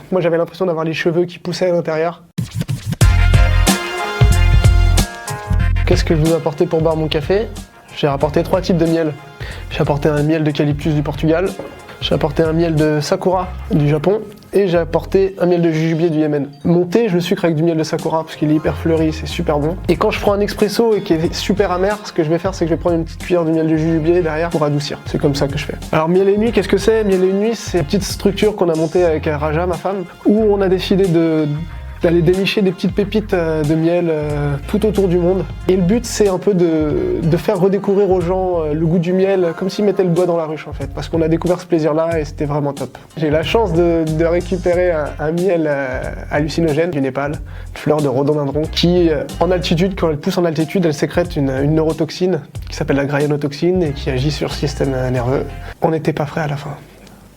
Moi j'avais l'impression d'avoir les cheveux qui poussaient à l'intérieur. Qu'est-ce que je vous ai apporté pour boire mon café? J'ai rapporté 3 types de miel. J'ai apporté un miel d'eucalyptus du Portugal, j'ai apporté un miel de sakura du Japon et j'ai apporté un miel de jujubier du Yémen. Mon thé, je le sucre avec du miel de sakura parce qu'il est hyper fleuri, c'est super bon. Et quand je prends un expresso et qui est super amer, ce que je vais faire, c'est que je vais prendre une petite cuillère de miel de jujubier derrière pour adoucir. C'est comme ça que je fais. Alors miel et nuit, qu'est-ce que c'est? Miel et nuit, c'est une petite structure qu'on a montée avec Raja, ma femme, où on a décidé d'aller dénicher des petites pépites de miel tout autour du monde. Et le but, c'est un peu de faire redécouvrir aux gens le goût du miel, comme s'ils mettaient le doigt dans la ruche en fait, parce qu'on a découvert ce plaisir-là et c'était vraiment top. J'ai la chance de récupérer un miel hallucinogène du Népal, une fleur de rhododendron, qui en altitude, quand elle pousse en altitude, elle sécrète une neurotoxine qui s'appelle la grayanotoxine et qui agit sur le système nerveux. On n'était pas frais à la fin.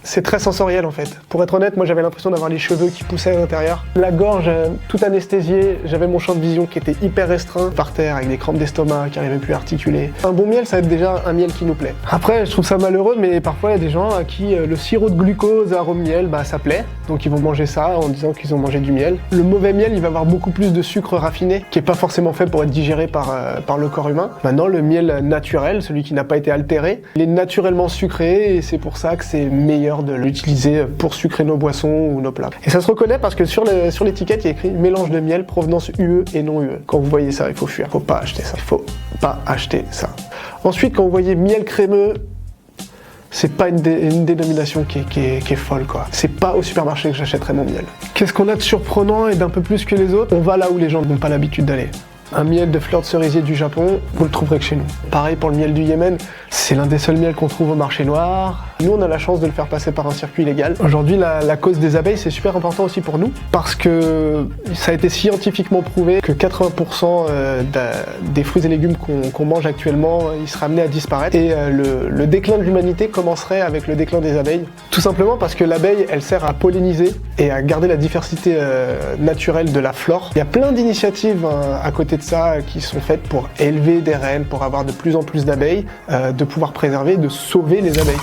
C'est très sensoriel en fait. Pour être honnête, moi j'avais l'impression d'avoir les cheveux qui poussaient à l'intérieur. La gorge toute anesthésiée, j'avais mon champ de vision qui était hyper restreint. Par terre avec des crampes d'estomac, qui n'arrivaient plus à articuler. Un bon miel, ça va être déjà un miel qui nous plaît. Après, je trouve ça malheureux, mais parfois il y a des gens à qui le sirop de glucose arôme miel, bah ça plaît. Donc ils vont manger ça en disant qu'ils ont mangé du miel. Le mauvais miel, il va avoir beaucoup plus de sucre raffiné, qui est pas forcément fait pour être digéré par le corps humain. Maintenant, le miel naturel, celui qui n'a pas été altéré, il est naturellement sucré et c'est pour ça que c'est meilleur de l'utiliser pour sucrer nos boissons ou nos plats. Et ça se reconnaît parce que sur l'étiquette, il y a écrit mélange de miel provenance UE et non UE. Quand vous voyez ça, il faut fuir. Faut pas acheter ça. Il faut pas acheter ça. Ensuite, quand vous voyez miel crémeux, c'est pas une dénomination qui est folle quoi. C'est pas au supermarché que j'achèterais mon miel. Qu'est-ce qu'on a de surprenant et d'un peu plus que les autres? On va là où les gens n'ont pas l'habitude d'aller. Un miel de fleurs de cerisier du Japon, vous le trouverez que chez nous. Pareil pour le miel du Yémen, c'est l'un des seuls miels qu'on trouve au marché noir. Nous, on a la chance de le faire passer par un circuit légal. Aujourd'hui, la cause des abeilles, c'est super important aussi pour nous, parce que ça a été scientifiquement prouvé que 80% des fruits et légumes qu'on mange actuellement, ils seraient amenés à disparaître. Et le déclin de l'humanité commencerait avec le déclin des abeilles. Tout simplement parce que l'abeille, elle sert à polliniser et à garder la diversité naturelle de la flore. Il y a plein d'initiatives à côté de ça qui sont faites pour élever des reines, pour avoir de plus en plus d'abeilles, de pouvoir préserver, de sauver les abeilles.